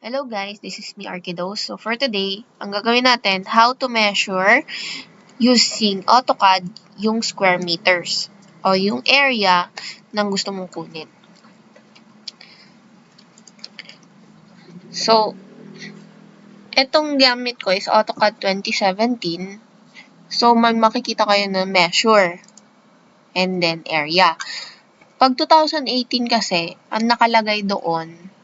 Hello guys, this is me ARKIdose. So for today, ang gagawin natin, how to measure using Autocad yung square meters o yung area ng gusto mong kunin. So, etong gamit ko is Autocad 2017. So, may makikita kayo na measure and then area. Pag 2018 kasi, ang nakalagay doon,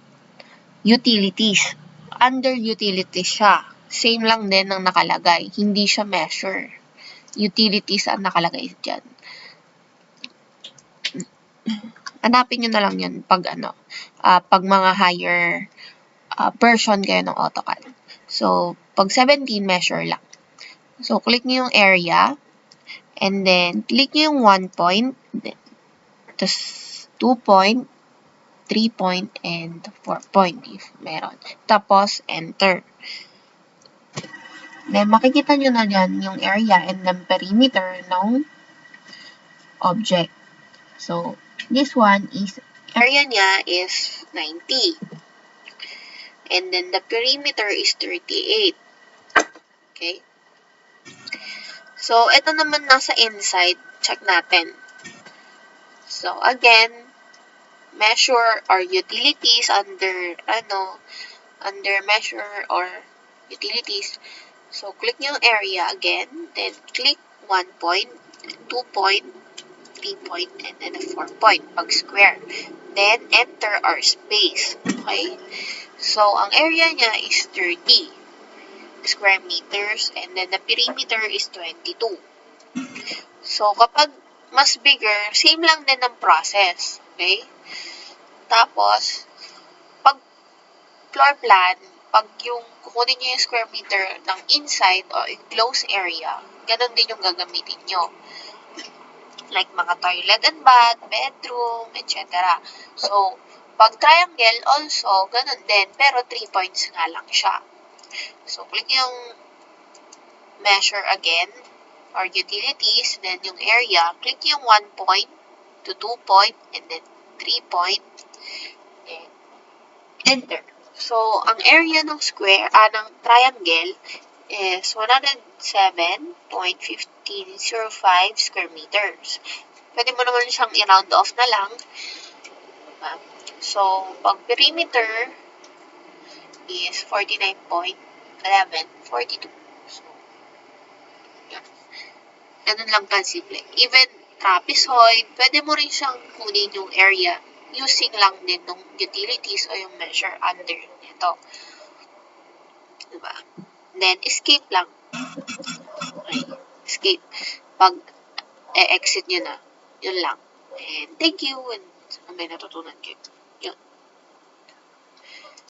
utilities. Under utilities siya. Same lang din ang nakalagay. Hindi siya measure. Utilities ang nakalagay dyan. Hanapin nyo na lang yun pag pag mga higher version kayo ng AutoCAD. So, pag 17, measure lang. So, click nyo yung area. And then, click nyo yung 1 point. Tapos, 2 point. 3 point, and 4 point if meron. Tapos, enter. Then, makikita nyo na dyan yung area and then perimeter ng object. So, this one is, area niya is 90. And then, the perimeter is 38. Okay? So, ito naman nasa inside. Check natin. So, again, measure or utilities under measure or utilities. So, click nyo yung area again, then click 1 point, 2 point, 3 point, and then a 4 point pag square. Then, enter or space. Okay? So, ang area niya is 30 square meters, and then the perimeter is 22. So, kapag mas bigger, same lang din ang process. Okay? Tapos, pag floor plan, pag yung kukunin nyo yung square meter ng inside o enclosed area, ganun din yung gagamitin nyo. Like mga toilet and bath, bedroom, etc. So, pag triangle also, ganun din, pero 3 points nga lang siya. So, click yung measure again, or utilities, then yung area, click yung 1 point to 2 point, and then 3 point, and enter. So, ang area ng square, ng triangle is 107.1505 square meters. Pwede mo naman siyang i-round off na lang. So, pag perimeter is 49.1142. So, yan. Ganun lang ka-simple. Even trapezoid, pwede mo rin siyang kunin yung area using lang din ng utilities o yung measure under nito. Diba? Then, escape lang. Okay. Escape. Pag exit nyo na, yun lang. And thank you. And may natutunan kayo. Yun.